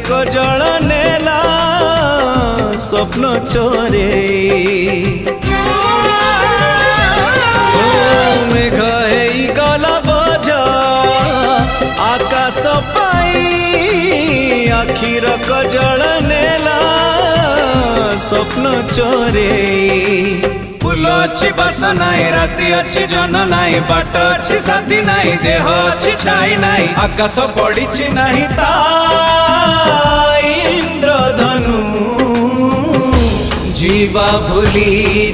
causal नेला स्वप्न चोरे मेघ हेई गला बोझ आकाश पाई आखिर कजल नेला स्वप्न चोरे फूल अच्छी बस नाई राति अच्छी जन नाई बाट अच्छी साथी नाई देह अच्छी छाई नाई आकाश पड़ी नाही ता इंद्रधनु जीवा भूली